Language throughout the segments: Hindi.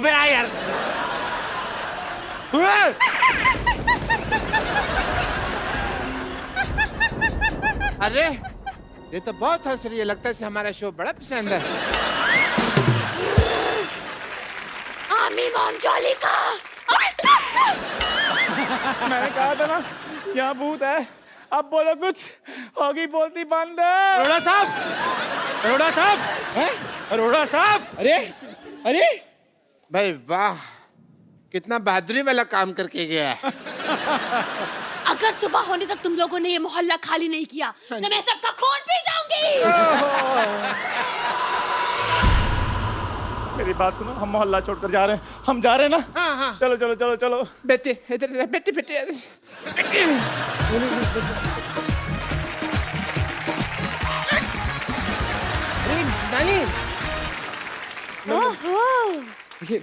तुम्हें आ यार। अरे ये तो बहुत हंस रही है, लगता है इसे हमारा शो बड़ा पसंद है। आमी मॉन्जोली का। मैंने कहा था ना यहाँ भूत है। अब बोलो कुछ, होगी बोलती बंद। अरोड़ा साहब, अरोड़ा साहब, हैं? अरोड़ा साहब, अरे अरे भाई वाह, कितना बहादुरी वाला काम करके गया है। अगर सुबह होने तक तुम लोगों ने ये मोहल्ला खाली नहीं किया तो मैं सबका खून पी जाऊंगी। मेरी बात सुनो, हम मोहल्ला छोड़कर जा रहे हैं, हम जा रहे हैं ना। हाँ हाँ, चलो चलो चलो चलो। बेटे इधर, बेटे बेटे बेटे। अरे नानी, ओहो,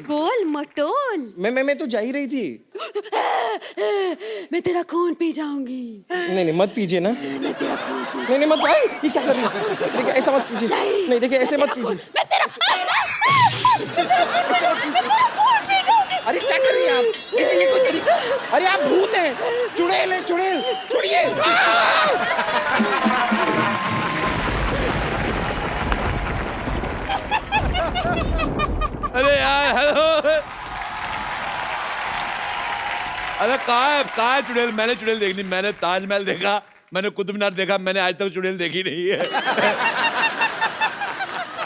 गोल मटोल। मैं तो जा ही रही थी। मैं तेरा खून पी जाऊंगी। नहीं नहीं मत पीजिए ना। मैं तेरा खून पी नहीं नहीं मत, आई ये क्या कर रही है? देखिए ऐसा मत कीजिए। नहीं देखिए ऐसे मत कीजिए। मैं तेरा खून पी जाऊंगी। अरे क्या कर रही हैं आप? ये कोई तरीका? अरे आप भूत हैं। चुड़ैल है, चुड़ैल, छोड़िए। अरे यार हेलो। अरे कहाँ है चुड़ैल? मैंने चुड़ैल देखनी, मैंने ताजमहल देखा, मैंने कुतुब मीनार देखा, मैंने आज तक चुड़ैल देखी नहीं है।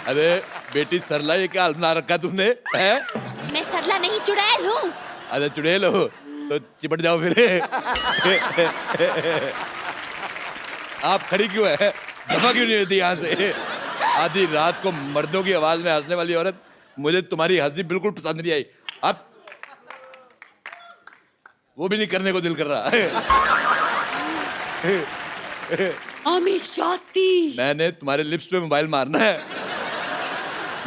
अरे बेटी सरला, ये क्या बना रखा तुमने है? मैं सरला नहीं चुड़ैल हूँ। अरे चुड़ैल हो तो चिपट जाओ फिर। आप खड़ी क्यों है? दफा क्यों नहीं होती यहाँ से? आधी रात को मर्दों की आवाज में हंसने वाली औरत, मुझे तुम्हारी हंसी बिल्कुल पसंद नहीं आई। अब वो भी नहीं करने को दिल कर रहा है। आमी शाती। मैंने तुम्हारे लिप्स पे मोबाइल मारना है।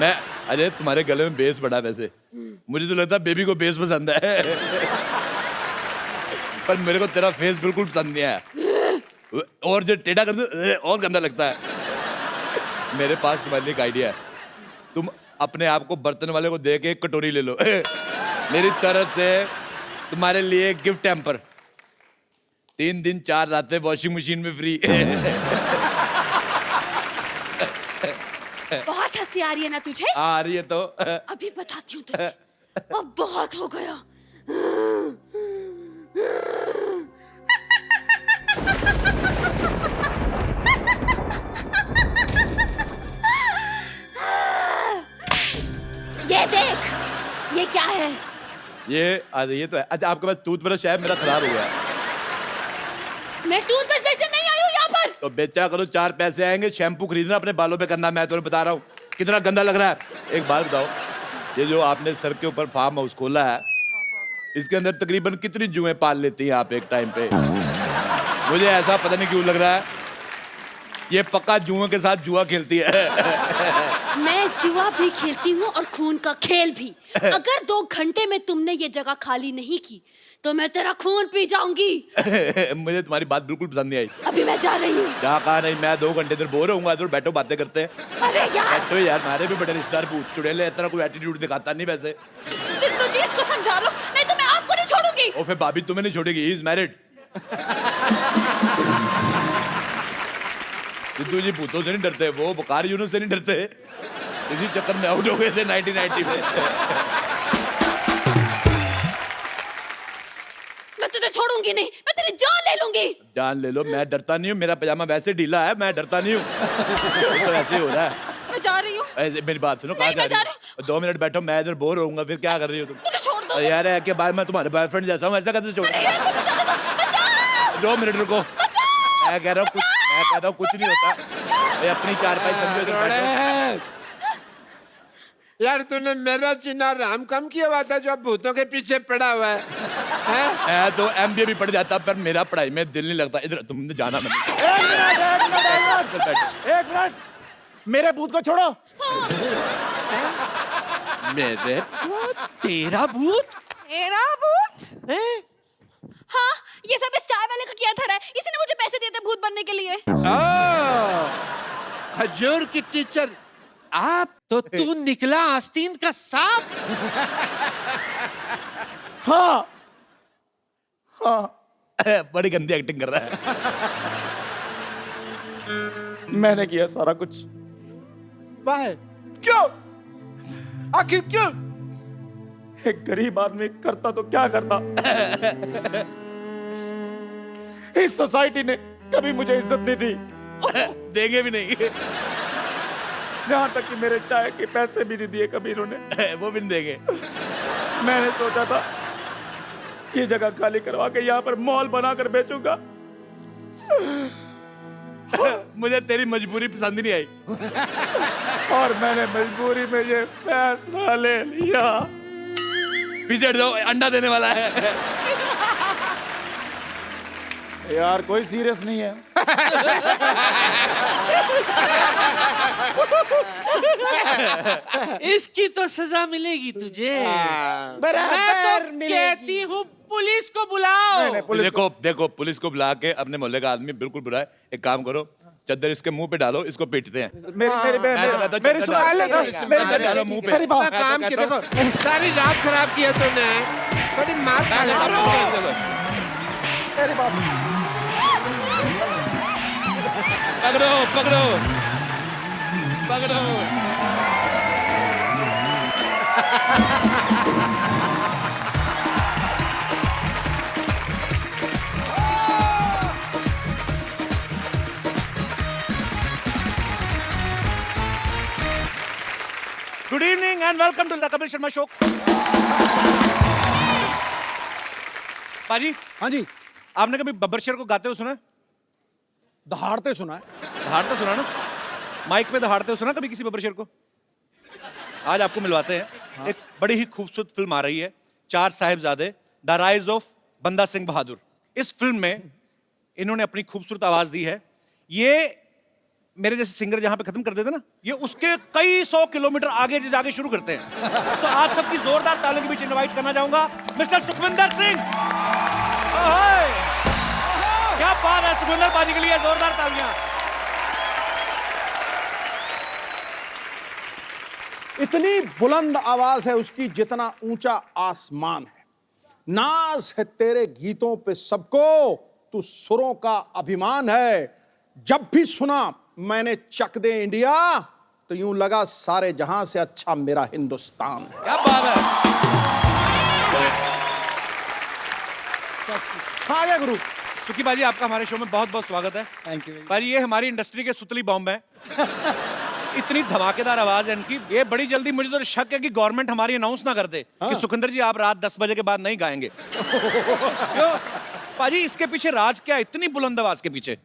मैं अजय, तुम्हारे गले में बेस बड़ा, वैसे मुझे तो लगता है बेबी को बेस पसंद है। पर मेरे को तेरा फेस बिल्कुल पसंद नहीं आया। और जो टेढ़ा कर दो और गंदा लगता है। मेरे पास तुम्हारे लिए एक आइडिया है। तुम अपने आप को बर्तन वाले को दे के एक कटोरी ले लो। मेरी तरफ से तुम्हारे लिए गिफ्ट हैम्पर। 3 दिन 4 रातें वॉशिंग मशीन में फ्री। बहुत हंसी आ रही है ना तुझे? आ रही है तो। अभी बताती हूँ तुझे। अब बहुत हो गया। ये देख, ये क्या है? ये तो है। अच्छा आपके पास टूथब्रश है? मेरा खराब हो गया। मैं टूथब्रश बेचने नहीं आई हूँ यहाँ पर। तो बेचा करो, 4 पैसे आएंगे। शैम्पू खरीदना, अपने बालों पे करना। मैं तुम्हें बता रहा हूँ कितना गंदा लग रहा है। एक बात बताओ, ये जो आपने सर के ऊपर फार्म हाउस खोला है, इसके अंदर तकरीबन कितनी जुएं पाल लेती हैं आप एक टाइम पे? मुझे ऐसा पता नहीं क्यों लग रहा है ये पक्का जुओं के साथ जुआ खेलती है। मैं जुआ भी खेलती हूँ और खून का खेल भी। अगर 2 घंटे में तुमने ये जगह खाली नहीं की तो मैं तेरा खून पी जाऊंगी। मुझे तुम्हारी बात बिल्कुल पसंद नहीं आई। अभी मैं जा रही हूँ। क्या कहा? नहीं, मैं 2 घंटे इधर बोर होऊंगा, तो बैठो बातें करते हैं। अरे यार, बैठो यार, हमारे भी बड़े रिश्तेदार भूत चुड़ैल है, इतना कोई एटीट्यूड दिखाता नहीं वैसे। सिद्धू जी इसको समझा लो, नहीं तो मैं आपको नहीं छोड़ूंगी। और फिर भाभी तुम्हें नहीं छोड़ेगी, ही इज मैरिड। सिद्धू जी भूतों से नहीं डरते, वो बुखार यूनुस से नहीं डरते। इसी चक्कर में आउट हो गए थे 1990 में। मैं तुझे छोड़ूंगी नहीं, मैं तेरी जान ले लूंगी। जान ले लो, मैं डरता नहीं हूँ। मेरा पजामा वैसे ढीला है, मैं डरता नहीं हूँ। तो ऐसे ही हो रहा है। मैं जा रही हूँ। मेरी बात सुनो, कहाँ जा रही हो? 2 मिनट बैठो, मैं इधर बोर होऊंगा। फिर क्या कर रही हो तुम? मुझे छोड़ दो। यार है कि बाद मैं तुम्हारे बॉयफ्रेंड जैसा हूँ, ऐसा कैसे छोड़? 2 मिनट रुको, मैं कह रहा हूँ कुछ, मैं कहता हूँ कुछ नहीं होता। अपनी 4 5 समझो इधर बैठो। यार तूने मेरा जीना राम कम किया हुआ था जो अब भूतों के पीछे पड़ा हुआ है। मैं तो MBA भी पढ़ जाता, पर मेरा पढ़ाई में दिल नहीं लगता। इधर तुमने जाना मैंने। एक मिनट, मेरे भूत को छोड़ो। मेरे तेरा भूत? मेरा भूत? हाँ, ये सब इस चाय वाले का किया था। इसी ने मुझे पैसे दिए थे भूत बनने के लिए। हजूर की टीचर आप? तो तू निकला आस्तीन का सांप? हाँ हाँ, बड़ी गंदी एक्टिंग कर रहा है। मैंने किया सारा कुछ। वाह, क्यों? आखिर क्यों? एक गरीब आदमी करता तो क्या करता। इस सोसाइटी ने कभी मुझे इज्जत नहीं दी, देंगे भी नहीं। जहां तक कि मेरे चाय के पैसे भी नहीं दिए कभी इन्होंने। वो भी नहीं देंगे। मैंने सोचा था ये जगह खाली करवा के यहाँ पर मॉल बनाकर बेचूंगा। मुझे तेरी मजबूरी पसंद ही नहीं आई। और मैंने मजबूरी में ये फैसला ले लिया। पीछे हट जाओ, अंडा देने वाला है। यार कोई सीरियस नहीं है। इसकी तो सजा मिलेगी तुझे। मैं बराबर तो मिलेगी। कहती हूँ पुलिस को बुलाओ। नहीं, पुलिस देखो देखो, पुलिस को बुला के अपने मोहल्ले का आदमी बिल्कुल बुरा है। एक काम करो, चद्दर इसके मुंह पे डालो, इसको पीटते हैं। मेरी सुन, चद्दर डालो मुंह पे। मेरी बात- इतना काम किया, देखो सारी रात खराब किया तूने, बड़ी मार खा ले। मेरी बात। पकड़ो पकड़ो पकड़ो। Good evening and welcome to the Kapil Sharma show. पाजी, हाँ जी, आपने कभी बब्बर शेर को गाते हुए सुना? दहाड़ते सुना है। दहाड़ते सुना ना? माइक पे दहाड़ते हुए सुना कभी किसी बब्बर शेर को? आज आपको मिलवाते हैं। हाँ। एक बड़ी ही खूबसूरत फिल्म आ रही है, चार साहिबजादे, द राइज ऑफ बंदा सिंह बहादुर। इस फिल्म में इन्होंने अपनी खूबसूरत आवाज दी है। ये मेरे जैसे सिंगर जहां पे खत्म कर देते ना, ये उसके कई 100 किलोमीटर आगे जाके शुरू करते हैं। तो आप सबकी जोरदार तालियों के बीच इनवाइट करना चाहूंगा मिस्टर सुखविंदर सिंह। क्या बात है, सुखविंदर पाजी के लिए जोरदार तालियां। इतनी बुलंद आवाज है उसकी जितना ऊंचा आसमान है। नाज है तेरे गीतों पे सबको, तू सुरों का अभिमान है। जब भी सुना मैंने चक दे इंडिया, तो यूं लगा सारे जहां से अच्छा मेरा हिंदुस्तान है। क्या बात है। हाँ गया गुरु। सुखी बाजी, आपका हमारे शो में बहुत बहुत स्वागत है। Thank you. बाजी, ये हमारी इंडस्ट्री के सुतली बॉम्ब है। इतनी धमाकेदार आवाज है इनकी, ये बड़ी जल्दी, मुझे तो शक है कि गवर्नमेंट हमारी अनाउंस ना कर दे कि सुखिंदर जी आप रात 10 बजे के बाद नहीं गाएंगे। क्यों पाजी, इसके पीछे राज क्या है? इतनी बुलंद आवाज के पीछे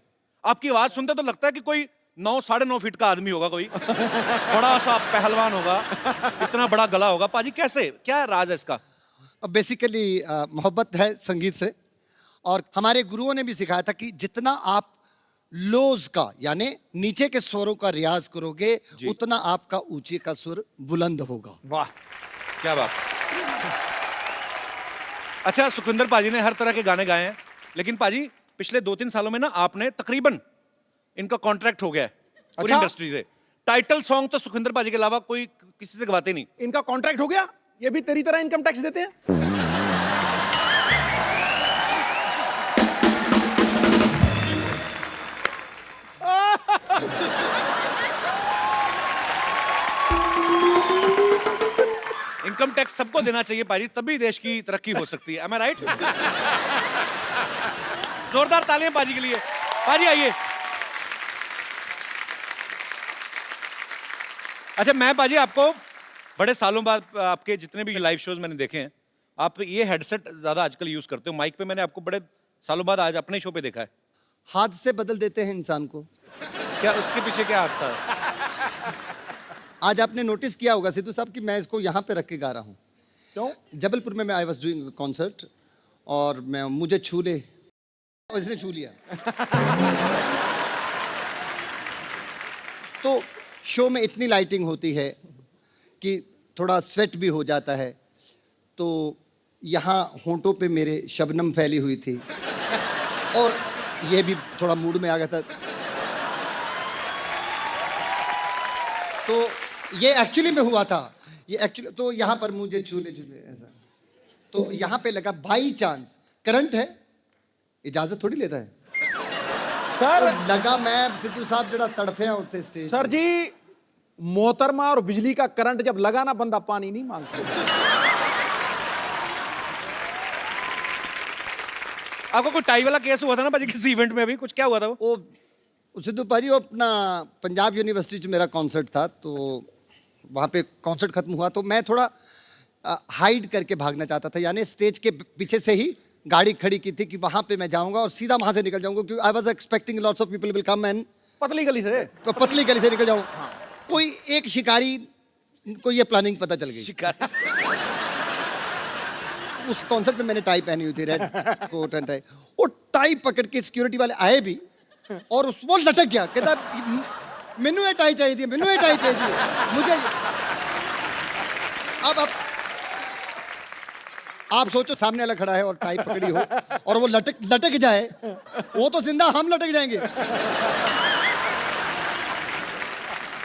आपकी आवाज सुनते तो लगता है कि कोई 9 साढ़े 9 फीट का आदमी होगा, कोई बड़ा सा पहलवान होगा, इतना बड़ा गला होगा। पाजी कैसे, क्या राज है इसका? बेसिकली मोहब्बत है संगीत से, और हमारे गुरुओं ने भी सिखाया था कि जितना आप लोज का यानी नीचे के स्वरों का रियाज करोगे, उतना आपका ऊंचे का सुर बुलंद होगा। वाह, क्या बात। अच्छा, सुखविंदर पाजी ने हर तरह के गाने गाए हैं, लेकिन पाजी पिछले 2-3 सालों में ना आपने तकरीबन, इनका कॉन्ट्रैक्ट हो गया है पूरी इंडस्ट्री से। टाइटल सॉन्ग तो सुखविंदर पाजी के अलावा कोई किसी से गवाते नहीं। इनका कॉन्ट्रैक्ट हो गया? ये भी तेरी तरह इनकम टैक्स देते हैं? इनकम टैक्स सबको देना चाहिए पाजी, तभी देश की तरक्की हो सकती है। Am I right? जोरदार तालियां पाजी के लिए। पाजी आइए। अच्छा, मैं पाजी आपको बड़े सालों बाद, आपके जितने भी लाइव शोज मैंने देखे हैं, आप ये हेडसेट ज्यादा आजकल यूज करते हो। माइक पे मैंने आपको बड़े सालों बाद आज अपने शो पे देखा है। हाथ से बदल देते हैं इंसान को। क्या उसके पीछे क्या हादसा है? आज आपने नोटिस किया होगा सिद्धू साहब कि मैं इसको यहाँ पे रख के गा रहा हूँ। क्यों? जबलपुर में मैं आई वॉज डूइंग कॉन्सर्ट, और मैं मुझे छू ले, और इसने छू लिया। तो शो में इतनी लाइटिंग होती है कि थोड़ा स्वेट भी हो जाता है, तो यहाँ होंठों पे मेरे शबनम फैली हुई थी, और ये भी थोड़ा मूड में आ गया था। तो ये एक्चुअली में हुआ था, ये एक्चुअली तो यहाँ पर मुझे झूले झूले ऐसा, तो यहाँ पे लगा बाई चांस करंट है, इजाजत थोड़ी लेता है सर लगा। मैं सिद्धू साहब जरा तड़फे हैं उठते स्टेज सर जी, मोहतरमा और बिजली का करंट जब लगा ना, बंदा पानी नहीं मांगता। आपको कोई टाई वाला केस हुआ था ना भाजी किसी इवेंट में, अभी कुछ क्या हुआ था वो? वो सिद्धू भाजी, वो अपना पंजाब यूनिवर्सिटी में मेरा कॉन्सर्ट था, तो वहाँ पे कॉन्सर्ट खत्म हुआ तो मैं थोड़ा हाइड करके भागना चाहता था, यानी स्टेज के पीछे से ही गाड़ी खड़ी की थी कि वहाँ पे मैं जाऊँगा और सीधा वहाँ से निकल जाऊँगा, क्योंकि I was expecting lots of people will come and पतली गली से तो पतली गली से निकल जाऊँ। कोई एक शिकारी को ये प्लानिंग पता चल गई। उस कॉन्सर्ट में मैंने टाई पहनी हुई थी, रेड कोट एंड टाई। वो टाई पकड़ के सिक्योरिटी वाले आए भी और उस वो लटक गया, कहता मैनू ये टाई चाहिए थी, मैनू ये टाई चाहिए थी मुझे। अब आप सोचो सामने वाला खड़ा है और टाई पकड़ी हो और वो लटक जाए, वो तो जिंदा, हम लटक जाएंगे।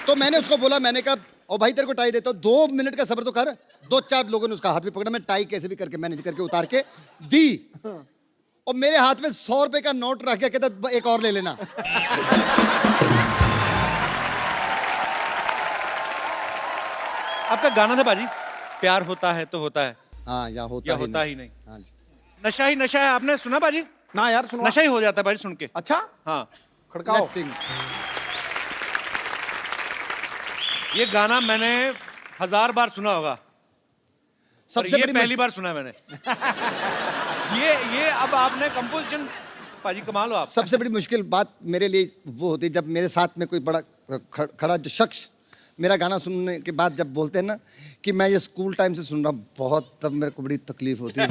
तो मैंने उसको बोला, मैंने कहा ओ भाई तेरे को टाई देता हूँ, 2 मिनट का सब्र तो कर। 2-4 लोगों ने उसका हाथ भी पकड़ा, मैं टाई कैसे भी करके मैनेज करके उतार के दी, और मेरे हाथ में 100 रुपए का नोट रख गया, कहता एक और ले लेना। आपका गाना था भाजी, प्यार होता है तो होता है, हाँ, या होता ही नहीं। हाँ जी। नशा ही नशा है, आपने सुना भाजी? ना यार, सुनो। नशा ही हो जाता है भाजी सुन के। अच्छा, हाँ, खड़काओ। Let's sing। ये गाना मैंने 1000 बार सुना होगा, सबसे ये बड़ी पहली बार सुना है मैंने। ये अब आपने कंपोजिशन, भाजी कमाल हो आप। सबसे बड़ी मुश्किल बात मेरे लिए वो होती है जब मेरे साथ में कोई बड़ा खड़ा जो शख्स मेरा गाना सुनने के बाद जब बोलते हैं ना कि मैं ये स्कूल टाइम से सुन रहा हूँ बहुत, तब मेरे को बड़ी तकलीफ होती है।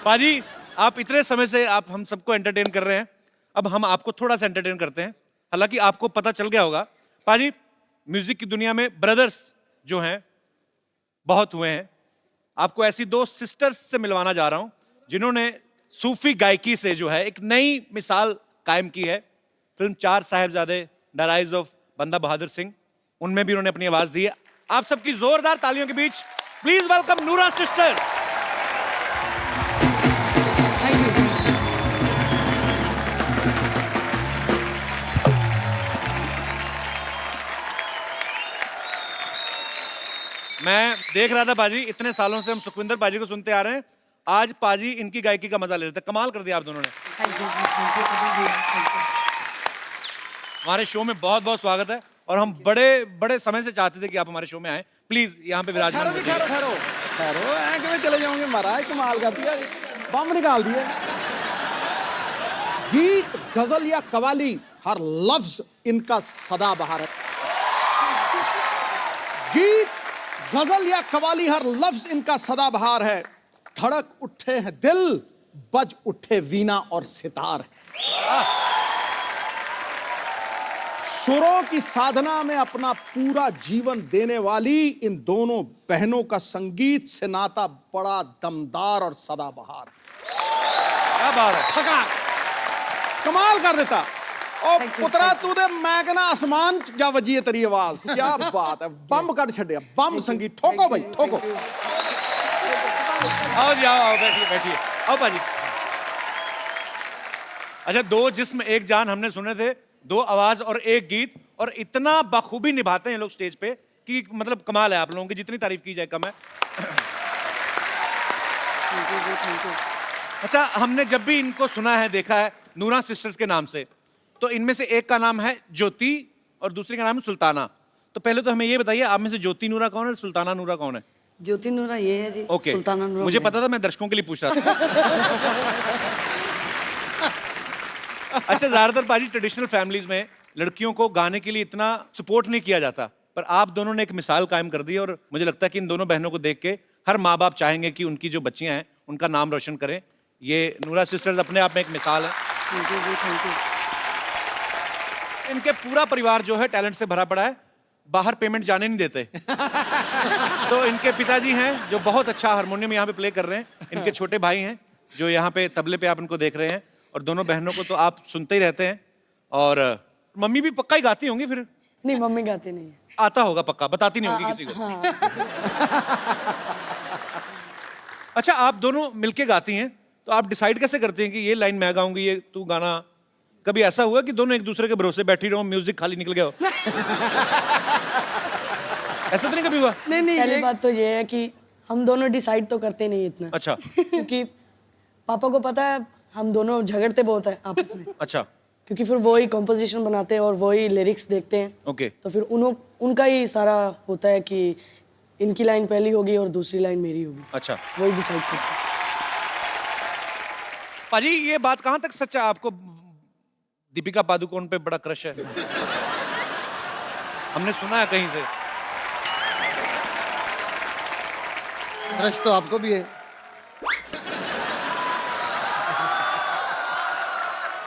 पाजी, आप इतने समय से आप हम सबको एंटरटेन कर रहे हैं, अब हम आपको थोड़ा सा एंटरटेन करते हैं। हालांकि आपको पता चल गया होगा पाजी, म्यूजिक की दुनिया में ब्रदर्स जो हैं बहुत हुए हैं। आपको ऐसी 2 सिस्टर्स से मिलवाना जा रहा हूं जिन्होंने सूफी गायकी से जो है एक नई मिसाल कायम की है। Film 4 Sahibzade, the rise of बंदा बहादुर सिंह, उनमें भी उन्होंने अपनी आवाज दी है। आप सबकी जोरदार तालियों के बीच प्लीज वेलकम नूरा सिस्टर। मैं देख रहा था पाजी, इतने सालों से हम सुखविंदर पाजी को सुनते आ रहे हैं, आज पाजी इनकी गायकी का मजा ले रहे थे। कमाल कर दिया आप दोनों ने। हमारे शो में बहुत बहुत स्वागत है और हम बड़े बड़े समय से चाहते थे कि आप हमारे शो में आए। प्लीज यहाँ पे विराजमान होइए। ठहरो, ऐ चले जाओगे महाराज, कमाल कर दिया, बम निकाल दिए। गीत, गजल या कवाली, हर लफ्ज इनका सदाबहार है। गीत, गजल या कवाली, हर लफ्ज इनका सदाबहार है। धड़क उठे हैं दिल, बज उठे वीणा और सितार है। सुरों की साधना में अपना पूरा जीवन देने वाली इन दोनों बहनों का संगीत से नाता बड़ा दमदार और सदाबहार है। क्या बात है, थका कमाल कर देता। और पुत्रा तू दे मैं कहना आसमान च जा वजी है तेरी आवाज, क्या बात है, बम कट छड़िया, बम संगीत। ठोको भाई, ठोको। आओ जी, आओ बैठिए बैठिए, आओ पाजी। अच्छा, 2 जिस्म एक जान हमने सुने थे, 2 आवाज और 1 गीत, और इतना बखूबी निभाते हैं लोग स्टेज पे कि मतलब कमाल है। आप लोगों की जितनी तारीफ की जाए कम है। अच्छा, हमने जब भी इनको सुना है, देखा है नूरा सिस्टर्स के नाम से, तो इनमें से एक का नाम है ज्योति और दूसरी का नाम है सुल्ताना। तो पहले तो हमें ये बताइए, आप में से ज्योति नूरा कौन है, सुल्ताना नूरा कौन है? ज्योति नूरा ये है जी। ओके, सुल्ताना नूरा मुझे मैं। पता था, मैं दर्शकों के लिए पूछ रहा था। अच्छा, ज्यादातर पाजी ट्रेडिशनल फैमिलीज में लड़कियों को गाने के लिए इतना सपोर्ट नहीं किया जाता, पर आप दोनों ने एक मिसाल कायम कर दी और मुझे लगता है कि इन दोनों बहनों को देख के हर माँ बाप चाहेंगे कि उनकी जो बच्चियां हैं उनका नाम रोशन करें। ये नूरा सिस्टर्स अपने आप में एक मिसाल है। थैंक यू जी, थैंक यू। इनके पूरा परिवार जो है टैलेंट से भरा पड़ा है, बाहर पेमेंट जाने नहीं देते। तो इनके पिताजी हैं जो बहुत अच्छा हारमोनियम यहाँ पे प्ले कर रहे हैं, इनके छोटे भाई हैं जो यहाँ पे तबले पे आप इनको देख रहे हैं, और दोनों बहनों को तो आप सुनते ही रहते हैं। और मम्मी भी पक्का ही गाती होंगी फिर? नहीं मम्मी गाती नहीं है। आता होगा पक्का, बताती नहीं होगी किसी को। हाँ अच्छा, आप दोनों मिलके गाती हैं, तो आप डिसाइड कैसे करते हैं कि ये लाइन मैं गाऊंगी, ये तू गाना? कभी ऐसा हुआ कि दोनों एक दूसरे के भरोसे बैठी रहो, म्यूजिक खाली निकल गया हो? ऐसा तो नहीं कभी हुआ? नहीं पहली बात तो ये है कि हम दोनों डिसाइड तो करते नहीं इतना। अच्छा। क्योंकि पापा को पता है हम दोनों झगड़ते बहुत है आपस में। अच्छा, क्योंकि फिर वो ही कॉम्पोजिशन बनाते हैं और वो ही लिरिक्स देखते हैं। ओके। तो फिर उनका ही सारा होता है कि इनकी लाइन पहली होगी और दूसरी लाइन मेरी होगी। अच्छा। वही डिसाइड करते हैं। पाजी, ये बात कहाँ तक सच है? आपको दीपिका पादुकोण पे बड़ा क्रश है? हमने सुना है कहीं से। क्रश तो आपको भी है।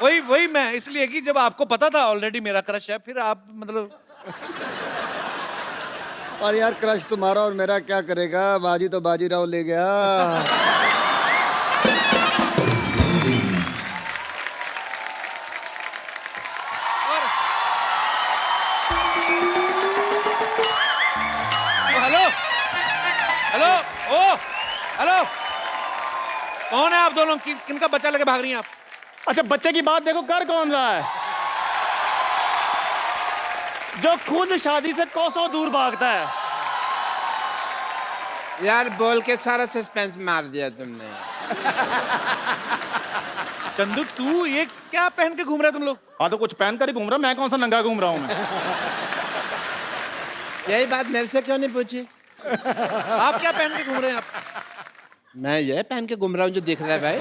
वही मैं इसलिए कि जब आपको पता था ऑलरेडी मेरा क्रश है, फिर आप मतलब। और यार क्रश तुम्हारा और मेरा क्या करेगा, बाजी तो बाजीराव ले गया। हेलो हेलो, ओ हेलो, कौन है आप दोनों? किनका बच्चा लेके भाग रही हैं आप? अच्छा, बच्चे की बात देखो, कर कौन रहा है? जो खुद शादी से कोसों दूर भागता है। यार बोल के सारा सस्पेंस मार दिया तुमने। चंदू, तू ये क्या पहन के घूम रहे तुम लोग? हाँ तो कुछ पहन कर ही घूम रहा, मैं कौन सा नंगा घूम रहा हूँ मैं? यही बात मेरे से क्यों नहीं पूछी? आप क्या पहन के घूम रहे हैं आप? मैं ये पहन के घूम रहा हूँ जो दिख रहा है भाई।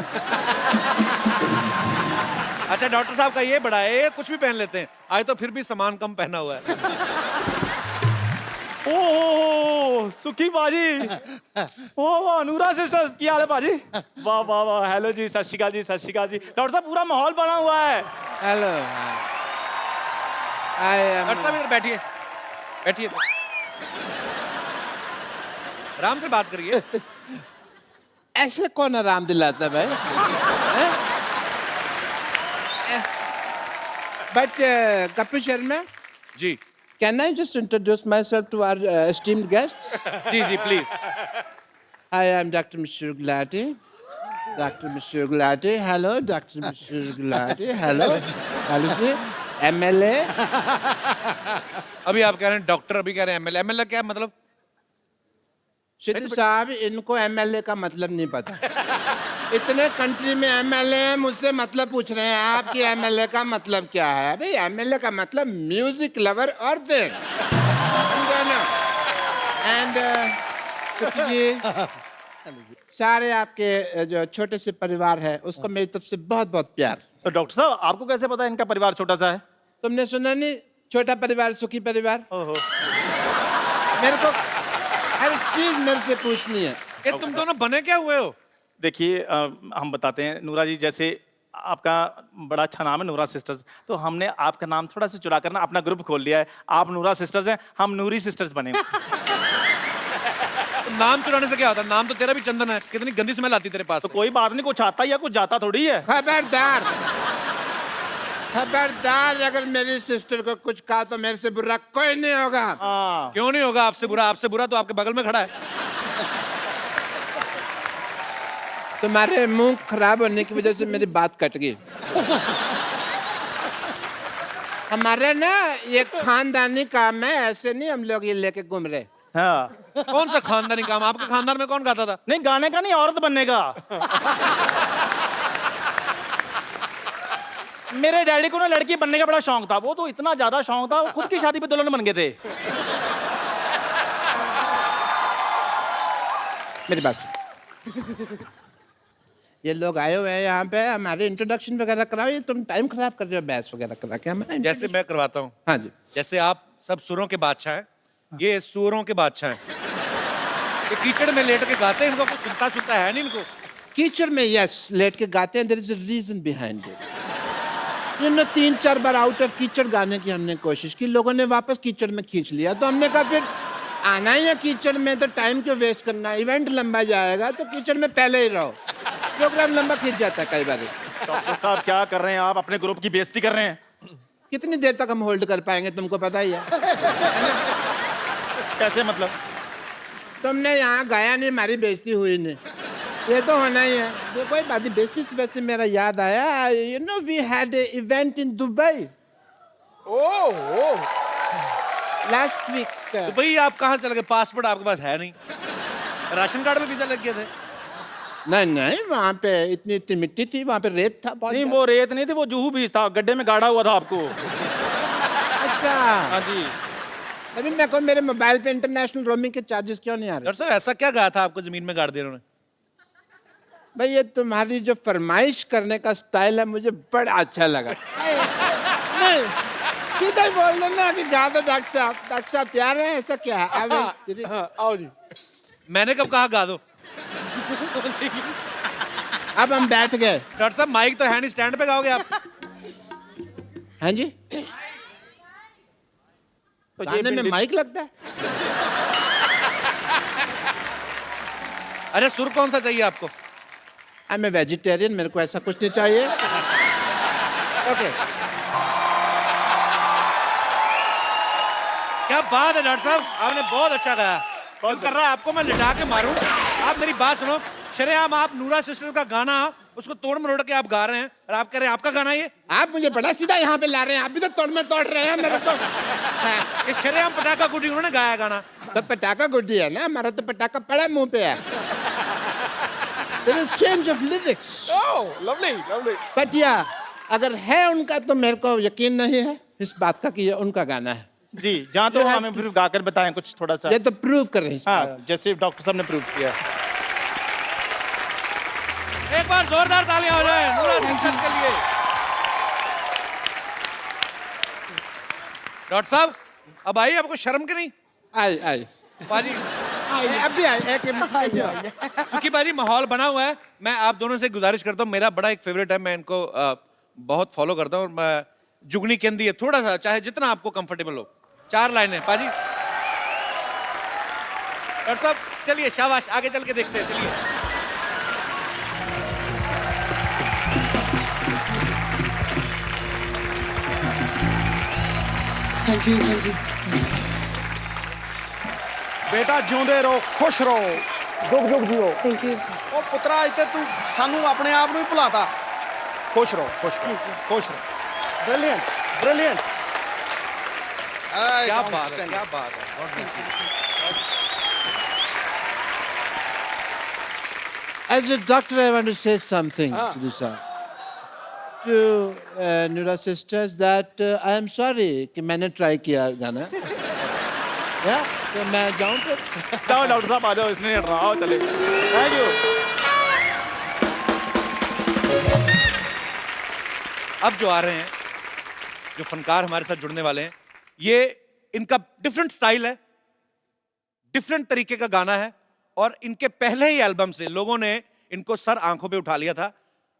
अच्छा, डॉक्टर साहब का ये बड़ा है, ये कुछ भी पहन लेते हैं। आज तो फिर भी सामान कम पहना हुआ है। ओह सुखी बाजी, वाह अनुरा सिस्टर्स, क्या हाल है बाजी? वाह वाह वाह, हेलो जी, सत श्री अकाल जी, सत श्री अकाल जी। डॉक्टर साहब, पूरा माहौल बना हुआ है। हेलो। डॉक्टर साहब इधर बैठिए, बैठिए, आराम से बात करिए। ऐसे कौन आराम दिलाता है भाई? बट Kapil Sharma ji Can I just introduce myself to our esteemed guests? जी जी, please. Hi, I'm Dr. Mr. Gulati. Dr. Mr. Gulati. Hello, Dr. Mr. Gulati. Hello. Hello, ji. MLA. अभी आप कह रहे हैं डॉक्टर, अभी कह रहे हैं एमएलए। एमएलए क्या मतलब? सिद्धू साहब, इनको MLA का मतलब नहीं पता। इतने कंट्री में MLA हैं, मुझसे मतलब पूछ रहे हैं आपकी MLA का मतलब क्या है? भाई MLA का मतलब म्यूजिक लवर और देन एंड जी सारे आपके जो छोटे से परिवार है उसको मेरी तरफ से बहुत बहुत प्यार। तो डॉक्टर साहब, आपको कैसे पता है इनका परिवार छोटा सा है? तुमने सुना नहीं, छोटा परिवार सुखी परिवार? ओहो। मेरे को हर चीज मेरे से पूछनी है। ये तुम दोनों बने क्या हुए हो? देखिए, हम बताते हैं नूरा जी, जैसे आपका बड़ा अच्छा नाम है नूरा सिस्टर्स, तो हमने आपका नाम थोड़ा सा चुरा कर ना अपना ग्रुप खोल लिया है। आप नूरा सिस्टर्स हैं, हम नूरी सिस्टर्स बने। तो नाम चुराने से क्या होता है? नाम तो तेरा भी चंदन है, कितनी गंदी स्मेल आती तेरे पास तो से। कोई बात नहीं, कुछ आता या कुछ जाता थोड़ी है। खबरदार, खबरदार, अगर मेरी सिस्टर को कुछ कहा तो मेरे से बुरा कोई नहीं होगा। हाँ। क्यों नहीं होगा आपसे बुरा? आपसे बुरा तो आपके बगल में खड़ा है। तुम्हारे मुंह खराब होने की वजह से मेरी बात कट गई। हमारे ना ये खानदानी काम है, ऐसे नहीं हम लोग ये लेके घूम रहे। हाँ। कौन सा खानदानी काम? आपके खानदान में कौन गाता था? नहीं, गाने का नहीं, औरत बनने का। मेरे डैडी को ना लड़की बनने का बड़ा शौक था, वो तो इतना ज्यादा शौक था, वो खुद की शादी पे दुल्हन बन गए थे। मेरी बात सुन। ये लोग आए हुए हैं यहाँ पे, हमारे इंट्रोडक्शन वगैरह कराओ। ये तुम टाइम खराब कर रहे हो बहस वगैरह करा के हमारा। जैसे मैं करवाता हूँ। हाँ जी। जैसे आप सब सुरों के बादशाह हैं, ये सुरों के बादशाह हैं। ये कीचड़ में लेट के गाते हैं, इनको कुछ सुनता है नहीं इनको। कीचड़ में यस लेट के गाते हैं, there is a reason behind it. 3-4 बार आउट ऑफ कीचड़ गाने की हमने कोशिश की, लोगों ने वापस कीचड़ में खींच लिया, तो हमने कहा फिर आना ही है कीचड़ में तो टाइम क्यों वेस्ट करना, इवेंट लंबा जाएगा तो कीचड़ में पहले ही रहो। प्रोग्राम लंबा खींच जाता है कई बार। डॉक्टर साहब, क्या कर रहे हैं आप? अपने ग्रुप की बेइज्जती कर रहे हैं। कितनी देर तक हम होल्ड कर पाएंगे तुमको पता ही है। कैसे मतलब? तुमने यहाँ गाया नहीं, हमारी बेइज्जती हुई नहीं, ये तो होना ही है। वो कोई बात नहीं, बेइज्जती से वैसे मेरा याद आया, you know we had a event in Dubai last week. तो भाई आप कहाँ चले गए? पासपोर्ट आपके पास है नहीं, राशन कार्ड में वीजा लग गए थे। नहीं, वहाँ पे इतनी इतनी मिट्टी थी, वहाँ पे रेत था बहुत नहीं, ज्यादा। वो रेत नहीं थी, वो जुहू बीच था, गड्ढे में गाड़ा हुआ था आपको। अच्छा, हाँ जी। अभी मेरे को मेरे मोबाइल पे इंटरनेशनल रोमिंग के चार्जेस क्यों नहीं आ रहे? डॉक्टर साहब ऐसा क्या गाया था आपको जमीन में गाड़ दिया उन्होंने? भाई ये तुम्हारी जो फरमाइश करने का स्टाइल है मुझे बड़ा अच्छा लगा। नहीं, सीधा ही बोल दो ना कि गा दो डॉक्टर साहब। डॉक्टर साहब तैयार हैं? ऐसा क्या है? आओ जी। मैंने कब कहा गा दो? अब हम बैठ गए। डॉक्टर साहब माइक तो है नहीं, स्टैंड पे गाओगे आप? हाँ जी, तो गाने में माइक लगता है? अरे सुर कौन सा चाहिए आपको? आई एम ए वेजिटेरियन, मेरे को ऐसा कुछ नहीं चाहिए। ओके, क्या बात है डॉक्टर साहब, आपने बहुत अच्छा गाया। दिल कर रहा है आपको मैं लिटा के मारूं। आप मेरी बात सुनो, शरेआम आप नूरा सिस्टर्स का गाना उसको तोड़ मरोड़ के आप गा रहे हैं और आप कह रहे हैं आपका गाना ये? आप मुझे बड़ा सीधा यहाँ पे ला रहे हैं, आप भी तो तोड़ में तोड़ रहे हैं मेरे को। ये शरेआम पटाखा गुड्डी उन्होंने गाया गाना। तो पटाखा गुड्डी है ना, हमारा तो पटाखा पड़ा मुंह पे है। There is change of lyrics. Oh, lovely, lovely. But yeah, अगर है उनका तो मेरे को यकीन नहीं है इस बात का कि ये उनका गाना है। जी, जहाँ तो हमें फिर गाकर बताएं कुछ थोड़ा सा। ये तो प्रूव कर रहे हैं। हाँ, जैसे डॉक्टर साहब ने प्रूव किया। एक बार जोरदार तालियां हो जाए नूरा सिस्टर्स के लिए। डॉक्टर साहब अब आई आपको शर्म की नहीं? आई बाजी अभी आई एक सुखी बाजी माहौल बना हुआ है। मैं आप दोनों से गुजारिश करता हूँ, मेरा बड़ा एक फेवरेट है, मैं इनको बहुत फॉलो करता हूँ और मैं जुगनी केंद्री है, थोड़ा सा चाहे जितना आपको कंफर्टेबल हो। 4 लाइनें पाजी। डॉक्टर साहब चलिए, शाबाश, आगे चल के देखते हैं, चलिए। Thank you. बेटा जिਉਂਦੇ ਰਹੋ, खुश रहो। जुग जियो। Thank you. ਉਹ ਪੁੱਤਰਾ ਇੱਥੇ ਤੂੰ ਸਾਨੂੰ ਆਪਣੇ ਆਪ ਨੂੰ ਹੀ ਭੁਲਾਤਾ। खुश रहो, खुश रहो, खुश रहो। Brilliant, brilliant. क्या बात है, क्या बात है। As a doctor, I want to say something to this to Nura sisters that I am sorry कि मैंने ट्राई किया गाना। तो मैं जाऊँ फिर? जाओ डॉक्टर साहब, आ जाओ, इसने नहीं हटना, आओ चले। Thank you. अब जो आ रहे हैं, जो फनकार हमारे साथ जुड़ने वाले हैं, ये इनका डिफरेंट स्टाइल है, डिफरेंट तरीके का गाना है और इनके पहले ही एल्बम से लोगों ने इनको सर आंखों पे उठा लिया था।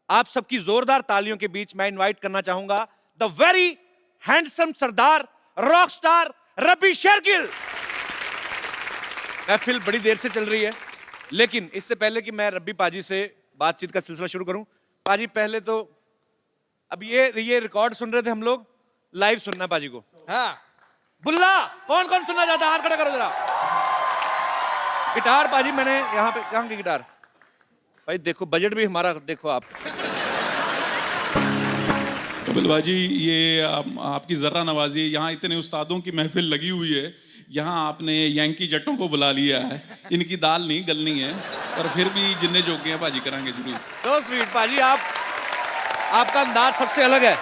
आप सबकी जोरदार तालियों के बीच मैं इनवाइट करना चाहूंगा the very handsome sardar rock star Rabbi Shergill. महफिल बड़ी देर से चल रही है, लेकिन इससे पहले कि मैं रब्बी पाजी से बातचीत का सिलसिला शुरू करूं, पाजी पहले तो अब ये रिकॉर्ड सुन रहे थे हम लोग, लाइव सुनना पाजी को। हाँ। बुल्ला कौन कौन सुनना चाहता है? हाथ खड़ा करो जरा। गिटार पाजी मैंने यहाँ पे, कहाँ की गिटार? भाई देखो बजट भी हमारा देखो आप। कपिल भाजी, ये आपकी जर्रा नवाजी, यहाँ इतने उस्तादों की महफिल लगी हुई है, यहाँ आपने यांकी जट्टों को बुला लिया है। इनकी दाल नहीं गलनी है, पर फिर भी जिन्ने जोगे हैं भाजी करांगे जरूर। So sweet पाजी, आपका अंदाज सबसे अलग है।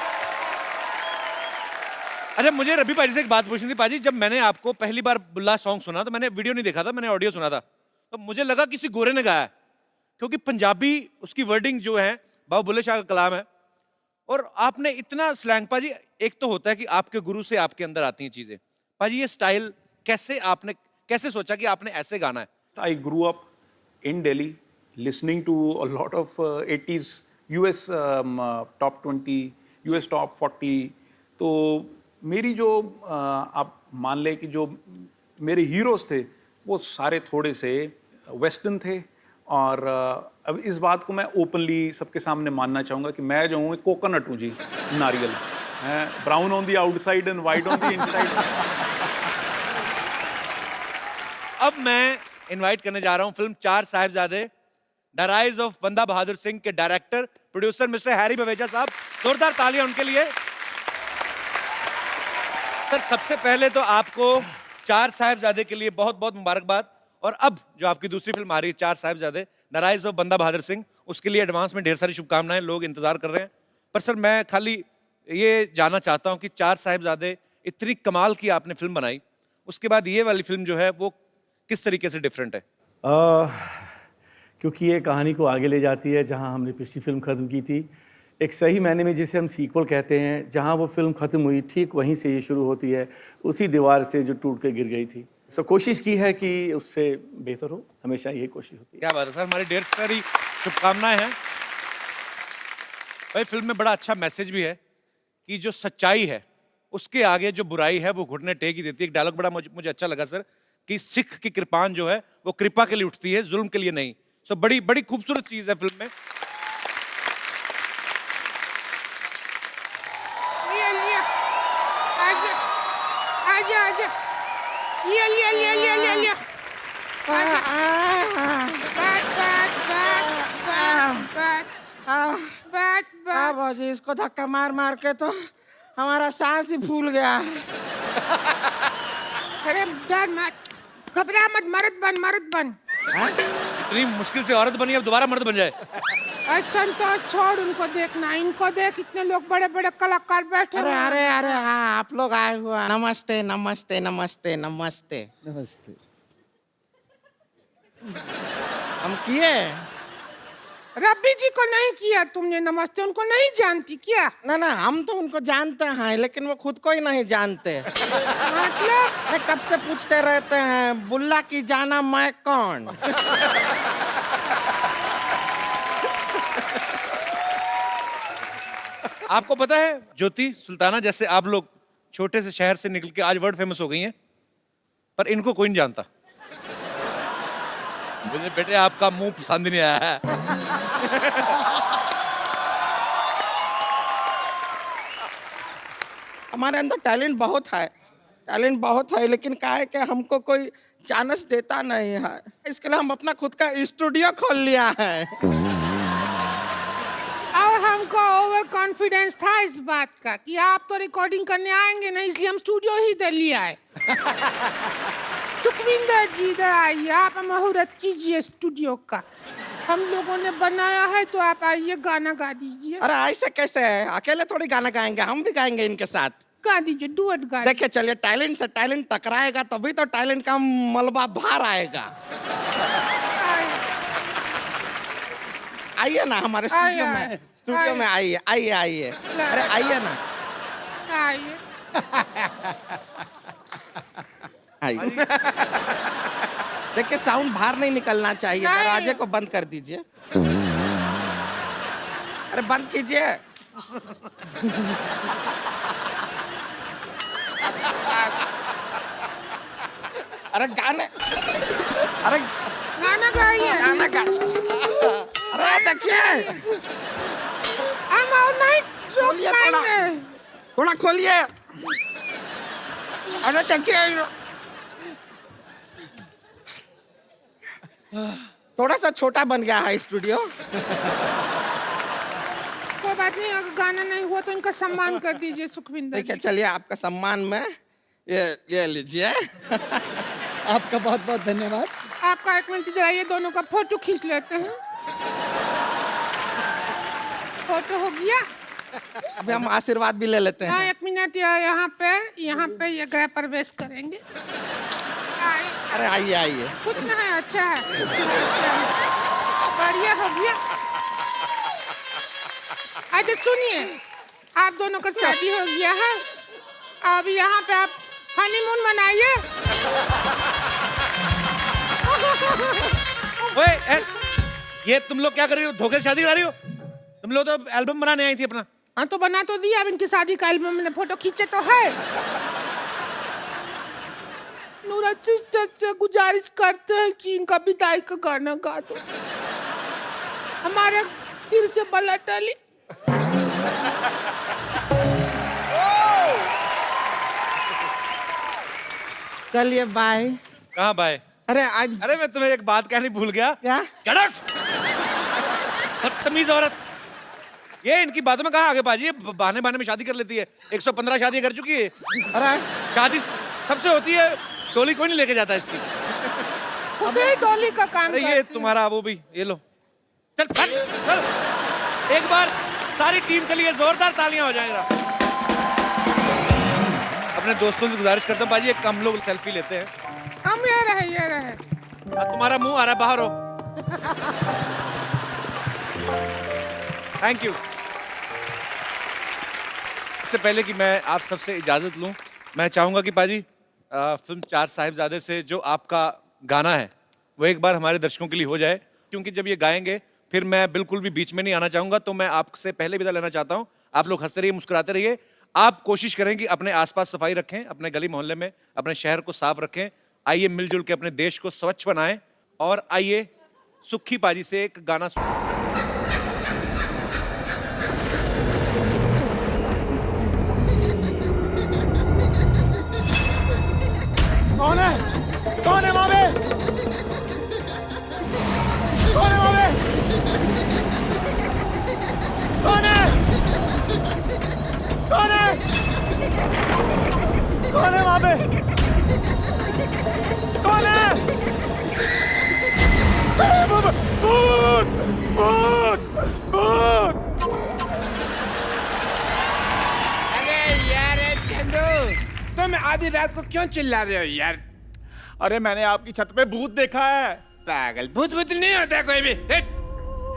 अच्छा मुझे रबी पाजी से एक बात पूछनी थी पाजी, जब मैंने आपको पहली बार बुल्ला सॉन्ग सुना तो मैंने वीडियो नहीं देखा था, मैंने ऑडियो सुना था, तो मुझे लगा किसी गोरे ने गाया है, क्योंकि पंजाबी उसकी वर्डिंग जो है बाबा बुल्ले शाह का कलाम है और आपने इतना स्लैंग। पाजी एक तो होता है कि आपके गुरु से आपके अंदर आती हैं चीजें, पाजी ये स्टाइल कैसे सोचा कि आपने ऐसे गाना है? I grew up in Delhi listening to a lot of 80s US top 20, US top 40। तो मेरी जो आप मान लें कि जो मेरे हीरोज थे वो सारे थोड़े से वेस्टर्न थे। और अब इस बात को मैं ओपनली सबके सामने मानना चाहूँगा कि मैं जो हूँ कोकोनट हूँ जी, नारियल। Brown on the outside and white on the inside. अब मैं इनवाइट करने जा रहा हूं फिल्म चार साहिबजादे द राइज ऑफ बंदा बहादुर सिंह के director producer mister Harry Baweja साहब। जोरदार तालियां उनके लिए। सर सबसे पहले तो आपको चार साहिबजादे के लिए बहुत बहुत मुबारकबाद। और अब जो आपकी दूसरी फिल्म आ रही है चार साहिबजादे द राइज ऑफ बंदा बहादुर सिंह, उसके लिए एडवांस में ढेर सारी शुभकामनाएं, लोग इंतजार कर रहे हैं। पर सर मैं खाली ये जानना चाहता हूं कि चार साहिबजादे इतनी कमाल की आपने फिल्म बनाई, उसके बाद ये वाली फिल्म जो है वो किस तरीके से डिफरेंट है? क्योंकि ये कहानी को आगे ले जाती है जहां हमने पिछली फिल्म ख़त्म की थी, एक सही मायने में जिसे हम सीक्वल कहते हैं। जहां वो फिल्म ख़त्म हुई ठीक वहीं से ये शुरू होती है, उसी दीवार से जो टूट के गिर गई थी। सो कोशिश की है कि उससे बेहतर हो, हमेशा यही कोशिश होती है। क्या बात है सर, हमारी ढेर सारी शुभकामनाएं हैं। भाई फिल्म में बड़ा अच्छा मैसेज भी है कि जो सच्चाई है उसके आगे जो बुराई है वो घुटने टेक ही देती है। एक डायलॉग बड़ा मुझे अच्छा लगा सर कि सिख की कृपान जो है वो कृपा के लिए उठती है, जुल्म के लिए नहीं। सो बड़ी बड़ी खूबसूरत चीज है फिल्म में। आजा आजा ये लिया लिया लिया लिया लिया बात बाजी इसको धक्का मार मार के तो हमारा सांस ही फूल गया। अरे डर मत, घबरा मत, मर्द बन। इतनी मुश्किल से औरत बनी, अब दोबारा मर्द बन जाए। संतोष छोड़, उनको देखना, इनको देख, इतने लोग बड़े बड़े कलाकार बैठे। अरे अरे अरे हाँ आप लोग आए हुए। नमस्ते नमस्ते नमस्ते नमस्ते नमस्ते। हम किए, रब्बी जी को नहीं किया तुमने नमस्ते, उनको नहीं जानती क्या? ना ना हम तो उनको जानते हैं लेकिन वो खुद को ही नहीं जानते। मतलब कब से पूछते रहते हैं बुल्ला की जाना मैं कौन। आपको पता है ज्योति सुल्ताना जैसे आप लोग छोटे से शहर से निकल के आज वर्ल्ड फेमस हो गई हैं, पर इनको कोई नहीं जानता। मुझे बेटे आपका मुंह पसंद नहीं आया है। हमारे अंदर टैलेंट बहुत है लेकिन क्या है कि हमको कोई चांस देता नहीं है, इसके लिए हम अपना खुद का स्टूडियो खोल लिया है। और हमको ओवर कॉन्फिडेंस था इस बात का कि आप तो रिकॉर्डिंग करने आएंगे नहीं, इसलिए हम स्टूडियो ही दे लिया है। सुखविंदर जी इधर आइए, आप मुहूर्त कीजिए स्टूडियो का, हम लोगों ने बनाया है तो आप आइए गाना गा दीजिए। अरे ऐसे कैसे है, अकेले थोड़ी गाना गाएंगे, हम भी गाएंगे इनके साथ। गा दीजिए, डुएट गा। देखिए चलिए, टैलेंट से टैलेंट टकराएगा तभी तो टैलेंट का मलबा बाहर आएगा। आइए ना हमारे स्टूडियो में आइए। अरे आइए ना, आइए। देखिए साउंड बाहर नहीं निकलना चाहिए, दरवाजे को बंद कर दीजिए। अरे बंद कीजिए। अरे गाना गाइए, गाना गा। अरे देखिए हम और नहीं खोलिए, थोड़ा खोलिए। अरे देखिए थोड़ा सा छोटा बन गया है स्टूडियो। कोई बात नहीं, अगर गाना नहीं हुआ तो इनका सम्मान कर दीजिए सुखविंदर। ठीक है चलिए, आपका सम्मान में ये लीजिए। आपका बहुत बहुत धन्यवाद। आपका एक मिनट इधर आइए, दोनों का फोटो खींच लेते हैं। फोटो हो गया, अभी हम आशीर्वाद भी ले लेते हैं। हाँ एक मिनट, यहाँ पे ये गृह प्रवेश करेंगे। अरे आइए। कितना है, अच्छा है, बढ़िया हो गया। अच्छा सुनिए, आप दोनों का शादी हो गया है, अब यहाँ पे आप हनीमून मनाइए। ये तुम लोग क्या कर रही हो, धोखे से शादी करा रही हो? तुम लोग तो एल्बम बनाने आई थी अपना। हाँ तो बना तो दिया, अब इनकी शादी का एल्बम में फोटो खींचे तो है। नूरा सिस्टर से गुजारिश करते हैं कि इनका विदाई का गाना गा दो, हमारे सिर से बला टली। चलिए बाय। कहाँ बाय? अरे आज अरे मैं तुम्हें एक बात कहनी भूल गया। क्या? Get out! बदतमीज औरत। ये इनकी बातों में कहाँ आगे बाजी? ये बहाने बहाने में शादी कर लेती है। 115 शादी कर चुकी है। अरे शादी सबसे होती है, डोली कोई नहीं लेके जाता इसकी। अबे डॉली का काम अरे ये करती है। तुम्हारा वो भी, ये लो। चल फट, चल। एक बार सारी टीम के लिए जोरदार तालियां हो जाएगा। अपने दोस्तों से गुजारिश करता हूँ बाजी, एक हम लोग सेल्फी लेते हैं। हम ये रहे। तुम्हारा मुंह आ रहा है, बाहर हो। Thank you. इससे पहले कि मैं आप सबसे इजाजत लूं, मैं चाहूंगा कि पाजी फिल्म चार साहिबजादे से जो आपका गाना है वो एक बार हमारे दर्शकों के लिए हो जाए, क्योंकि जब ये गाएंगे फिर मैं बिल्कुल भी बीच में नहीं आना चाहूंगा। तो मैं आपसे पहले विदा लेना चाहता हूं। आप लोग हंसते रहिए, मुस्कुराते रहिए। आप कोशिश करें कि अपने आसपास सफाई रखें, अपने गली मोहल्ले में अपने शहर को साफ रखें। आइए मिलजुल के अपने देश को स्वच्छ बनाएं और आइए सुखी पाजी से एक गाना सुनें। कौन है? कौन है वहां पे? कौन है वहां पे? कौन है? कौन है? कौन है वहां पे? कौन है? भूत! भूत! भूत! अरे यार चंदू, तुम आधी रात को क्यों चिल्ला रहे हो यार? अरे मैंने आपकी छत पे भूत देखा है। पागल, भूत नहीं होता कोई भी।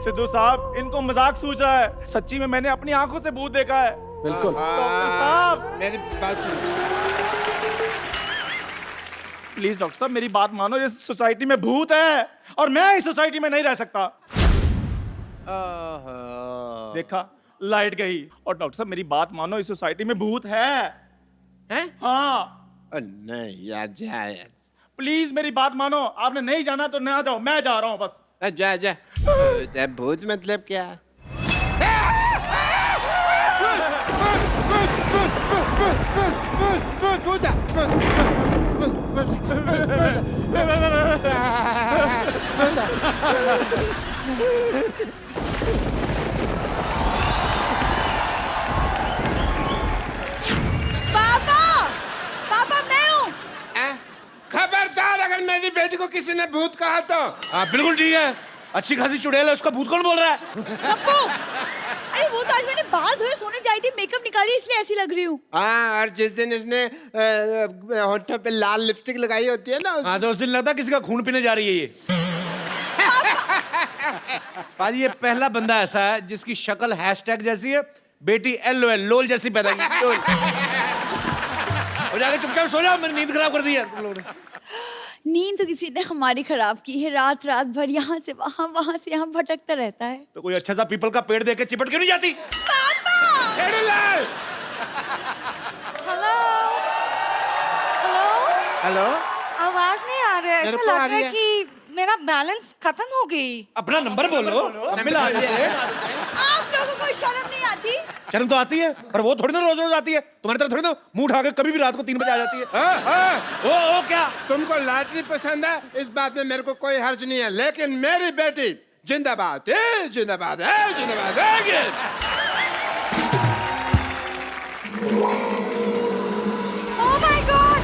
सिद्धू साहब, इनको मजाक सूझ रहा है। सच्ची में मैंने अपनी आंखों से भूत देखा है। बिल्कुल। डॉक्टर साहब, मेरी बात सुनो। प्लीज डॉक्टर साहब मेरी बात मानो, इस सोसाइटी में भूत है और मैं इस सोसाइटी में नहीं रह सकता। देखा, लाइट गई। और डॉक्टर साहब मेरी बात मानो, इस सोसाइटी में भूत है। हैं? हाँ। नहीं यार, जा यार। प्लीज मेरी बात मानो, आपने नहीं जाना तो ना जाओ, मैं जा रहा हूँ बस। जा। भूत मतलब क्या? पापा मैं हूँ। खबरदार, अगर मेरी बेटी को किसी ने भूत कहा तो। हाँ बिल्कुल ठीक है, अच्छी खासी चुड़ैल है, उसका भूत कौन बोल रहा है? अरे वो तो आज मैंने बाल धोए सोने जाई थी, मेकअप निकाली इसलिए ऐसी लग रही हूँ। हाँ, और जिस दिन इसने होठों पे लाल लिपस्टिक लगाई होती है ना हाँ तो उस दिन लगता है किसी का खून पीने जा रही है ये। पाजी ये पहला बंदा ऐसा है जिसकी शक्ल हैशटैग जैसी है, बेटी LOL लोल जैसी पैदा की। हो जाके चुपचाप सो जाओ, मेरी नींद खराब कर दी है तुम लोगों ने। नींद तो किसी ने हमारी खराब की है। रात भर यहाँ से वहाँ से यहाँ भटकता रहता है। तो कोई अच्छा सा पीपल का पेड़ देके चिपट क्यों नहीं जाती? हेलो, आवाज नहीं आ रहा है, मेरे ऐसा को आ लग रहा रही है कि मेरा बैलेंस खत्म हो गई। अपना नंबर बोलो, मिला आप लोगों को शर्म नहीं आती? शर्म तो आती है, पर वो थोड़ी ना रोज रोज आती है। तुम्हारी तरह थोड़ी ना मुंह उठा के कभी भी रात को 3 बजे आ जाती है। ओ क्या तुमको लॉटरी पसंद है, इस बात में मेरे को कोई हर्ज नहीं है, लेकिन मेरी बेटी जिंदाबाद है, जिंदाबाद है, जिंदाबाद है। Oh my God!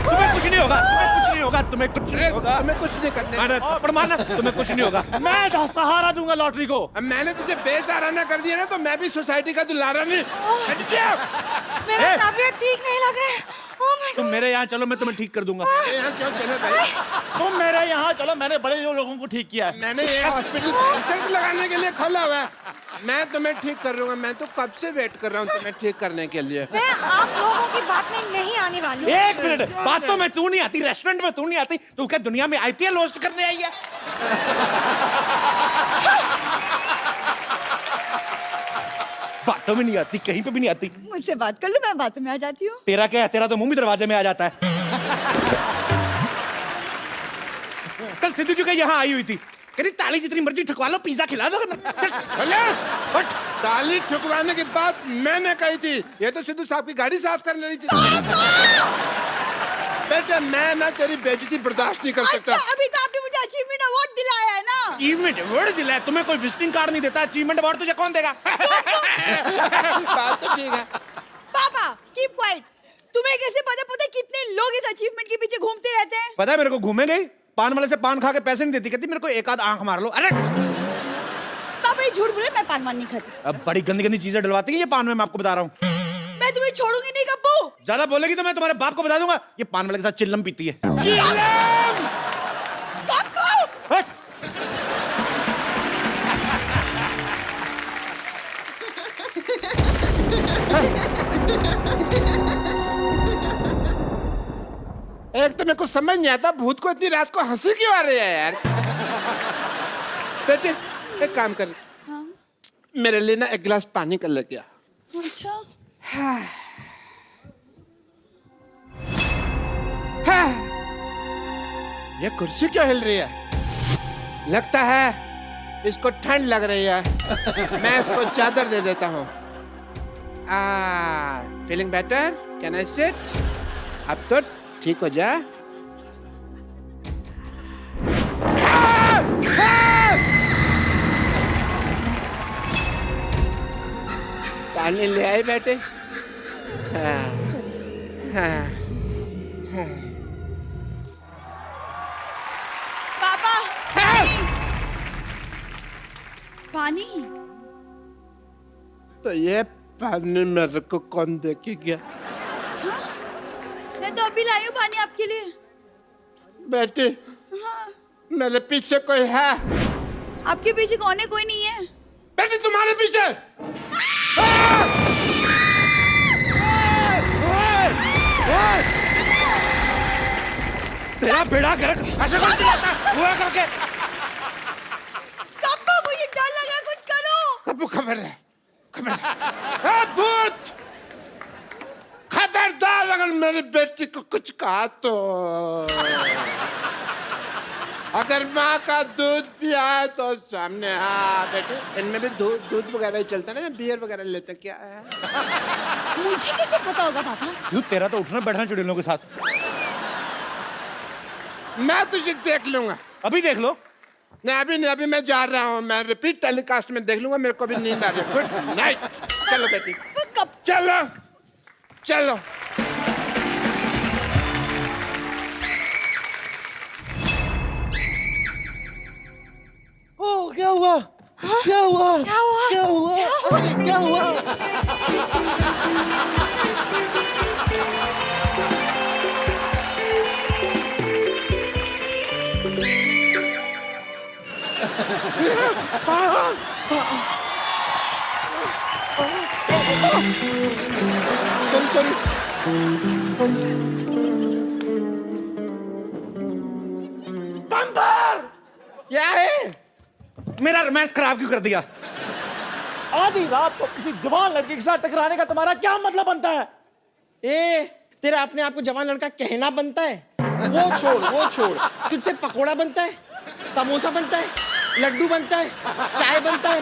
तुम्हें कुछ नहीं होगा, तुम्हें कुछ नहीं होगा। तुम्हें कुछ नहीं करने। थप्पड़ मारना, तुम्हें कुछ नहीं होगा। मैं सहारा दूंगा लॉटरी को। अब मैंने तुझे बेसहारा कर दिया ना, तो मैं भी सोसाइटी का दुलारा नहीं। हट जा। मेरा तबीयत ठीक नहीं लग रहा है। ओह माय तुम मेरे यहाँ चलो, मैं तुम्हें ठीक कर दूंगा। यहाँ क्यों चलो भाई? तुम मेरे यहाँ चलो, मैंने बड़े लोगों को ठीक किया है। मैंने ये हॉस्पिटल कैंसर लगाने के लिए खोला हुआ है। मैं तुम्हें ठीक कर दूंगा। मैं तो कब से वेट कर रहा हूँ तुम्हें ठीक करने के लिए। मैं आप लोगों की बात में नहीं आने वाली हूँ। एक मिनट, बात तो मैं तू नहीं आती, रेस्टोरेंट में तू नहीं आती, तू क्या दुनिया में IPL होस्ट करने आई है? बातों में नहीं आती, कहीं पे भी नहीं आती। मुझसे बात कर लो, मैं बातों में आ जाती हूँ। तेरा क्या है, तेरा तो मुंह भी दरवाजे में आ जाता है। कल सिद्धू जी का यहाँ आई हुई थी, कहती ताली जितनी मर्जी ठुकवा लो, पिज्जा खिला दो। ताली ठुकवाने की बात मैंने कही थी, ये तो सिद्धू साहब की गाड़ी साफ कर लेनी थी। बेटे मैं ना तेरी बेइज्जती बर्दाश्त नहीं कर सकता। अच्छा अभी तो आपने मुझे अचीवमेंट अवार्ड दिलाया है ना। अचीवमेंट अवार्ड दिलाया तुम्हें? कोई विजिटिंग कार्ड नहीं देता, अचीवमेंट अवार्ड तुझे कौन देगा? बात तो ठीक है। पापा कीप क्वाइट। तुम्हें कैसे पता कितने लोग इस अचीवमेंट के पीछे घूमते रहते हैं? पता है मेरे को, घूमे गई पान वाले से पान खा के पैसे नहीं देती, कहती मेरे को एक आध आंख मार लो। अरे पापा ये झूठ बोले, मैं पान वान नहीं खाती। अब बड़ी गंदी गंदी चीजें डलवाती है ये पान में, मैं आपको बता रहा हूँ। मैं तुम्हें छोड़ूंगी नहीं गप्पू। ज्यादा बोलेगी तो मैं तुम्हारे बाप को बता दूंगा, ये पान वाले के साथ चिल्लम पीती है। एक तो मेरे को समझ नहीं आता भूत को इतनी रात को हंसी क्यों आ रही है यार। बेटे एक काम कर, मेरे लिए ना एक गिलास पानी कर लेके आ। अच्छा ये कुर्सी क्यों हिल रही है? लगता है इसको ठंड लग रही है। मैं इसको चादर दे देता हूँ। Feeling better? Can I sit? अब तो ठीक हो जा। पानी ले आए बेटे? पापा पानी। तो ये पानी मेरे को कौन दे के गया? मैं तो अभी लाई हूँ पानी आपके लिए। बेटी मेरे पीछे कोई है? आपके पीछे कौन है? कोई नहीं है। बेटी तुम्हारे पीछे? तेरा बेड़ा कर ऐसे कौन चिल्लाता हुआ करके? कप्पू मुझे डर लगा, कुछ करो। कप्पू खबर है, भूत खबरदार अगर मेरी बेटी को कुछ कहा तो। अगर माँ का दूध पिया तो सामने। हाँ बेटे इनमें भी दूध वगैरह ही चलता है ना, बियर वगैरह लेते क्या है? मुझे कैसे पता होगा पापा? यू तेरा तो उठना बैठना चुड़ैलों के साथ। मैं तुझे देख लूंगा। अभी देख लो। नहीं अभी नहीं, अभी मैं जा रहा हूँ, मैं रिपीट टेलीकास्ट में देख लूंगा। मेरे को भी नींद आ रही है। Good night. चलो बेटी चलो चलो। ओ क्या हुआ? क्या हुआ? क्या हुआ? क्या हुआ? क्या हुआ? सॉरी बम्पर क्या है? मेरा रोमांस खराब क्यों कर दिया? आधी रात को किसी जवान लड़के के साथ टकराने का तुम्हारा क्या मतलब बनता है? तेरा अपने आप को जवान लड़का कहना बनता है? वो छोड़ तुझसे पकोड़ा बनता है, समोसा बनता है, लड्डू बनता है, चाय बनता है,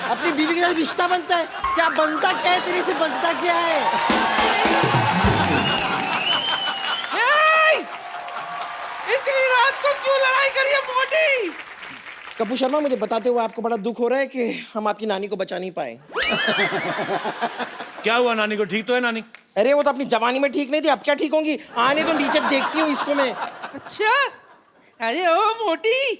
अपनी बीवी के साथ रिश्ता बनता है। क्या बनता क्या है तेरे से? बनता क्या है? इतनी रात को क्यों लड़ाई करी है मोटी? कपूर शर्मा मुझे बताते हुए आपको बड़ा दुख हो रहा है कि हम आपकी नानी को बचा नहीं पाए। क्या हुआ नानी को? ठीक तो है नानी? अरे वो तो अपनी जवानी में ठीक नहीं थी, अब क्या ठीक होंगी? आने तो नीचे देखती हूँ इसको मैं। अच्छा अरे ओ मोटी